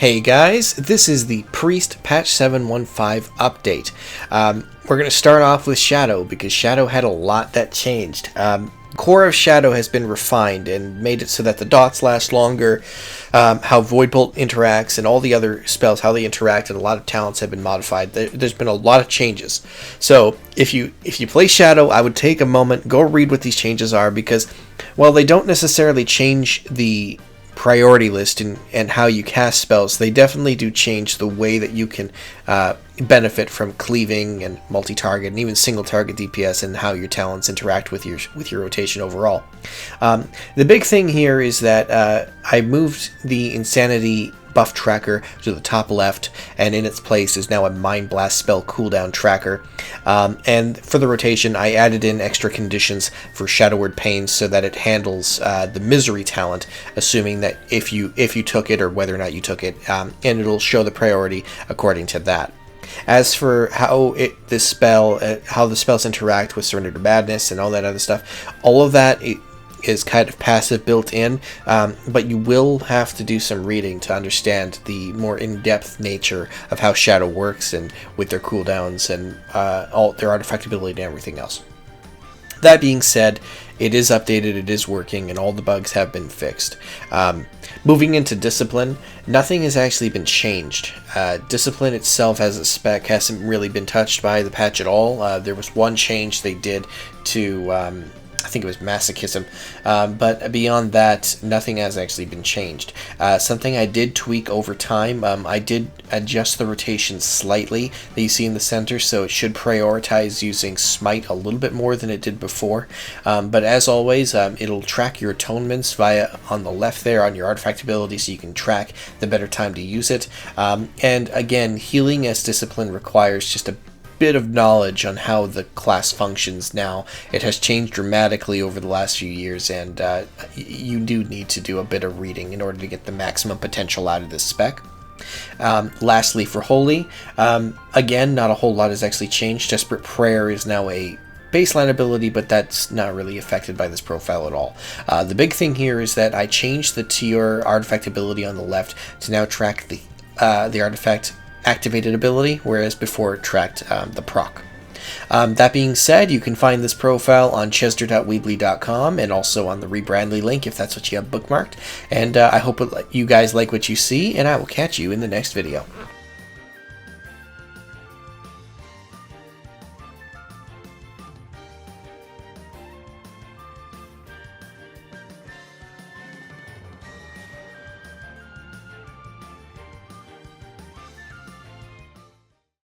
Hey guys, this is the Priest Patch 715 update. We're going to start off with Shadow because Shadow had a lot that changed. Core of Shadow has been refined and made it so that the dots last longer, how Voidbolt interacts and all the other spells, how they interact, and a lot of talents have been modified. There's been a lot of changes. So if you play Shadow, I would take a moment, go read what these changes are, because while they don't necessarily change the priority list and how you cast spells, they definitely do change the way that you can benefit from cleaving and multi-target and even single target DPS, and how your talents interact with your rotation overall. The big thing here is that I moved the Insanity buff tracker to the top left, and in its place is now a Mind Blast spell cooldown tracker. And for the rotation, I added in extra conditions for Shadowward Pains so that it handles the Misery talent, assuming that if you took it or whether or not you took it, and it'll show the priority according to that. As for how the spells interact with Surrender to Madness and all that other stuff, all of that is kind of passive built in, but you will have to do some reading to understand the more in-depth nature of how Shadow works, and with their cooldowns and all their artifact ability and everything else. That being said, it is updated, it is working, and all the bugs have been fixed. Moving into Discipline, nothing has actually been changed. Discipline itself as a spec hasn't really been touched by the patch at all. There was one change they did to I think it was Masochism, but beyond that, nothing has actually been changed. Something I did tweak over time, I did adjust the rotation slightly that you see in the center, so it should prioritize using Smite a little bit more than it did before. But as always, it'll track your atonements on the left there on your artifact ability, so you can track the better time to use it. And again, healing as Discipline requires just a bit of knowledge on how the class functions now. It has changed dramatically over the last few years, and you do need to do a bit of reading in order to get the maximum potential out of this spec. Lastly, for Holy, again, not a whole lot has actually changed. Desperate Prayer is now a baseline ability, but that's not really affected by this profile at all. The big thing here is that I changed the tier artifact ability on the left to now track the artifact activated ability, whereas before it tracked the proc. That being said, you can find this profile on chesder.weebly.com and also on the Rebrandly link if that's what you have bookmarked. And I hope you guys like what you see, and I will catch you in the next video.